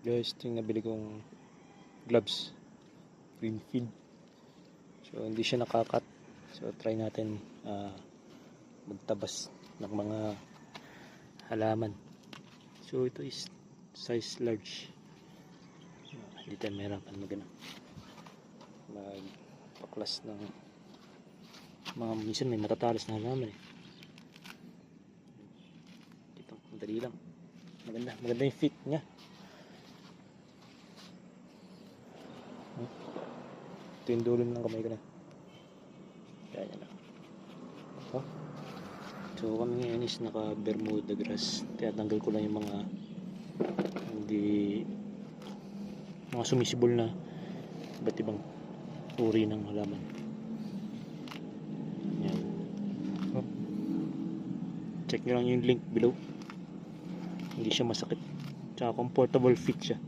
Guys, ito yung nabili kong gloves, Greenfield. So hindi siya nakakat. So try natin magtabas ng mga halaman. So ito is size large. Hindi tayo mahirapan magpaklas ng mga minsan may matatalas na halaman eh. Ito, madali lang. Maganda yung fit niya. Ito yung dulo ng kamay ko na. Kaya na. Oh. So kami ngayon is naka Bermuda grass. Tinatanggal ko lang yung mga sumisibol na iba't ibang uri ng halaman. Yan. Oh. Check nyo lang yung link below. Hindi siya masakit. Tsaka comfortable fit siya.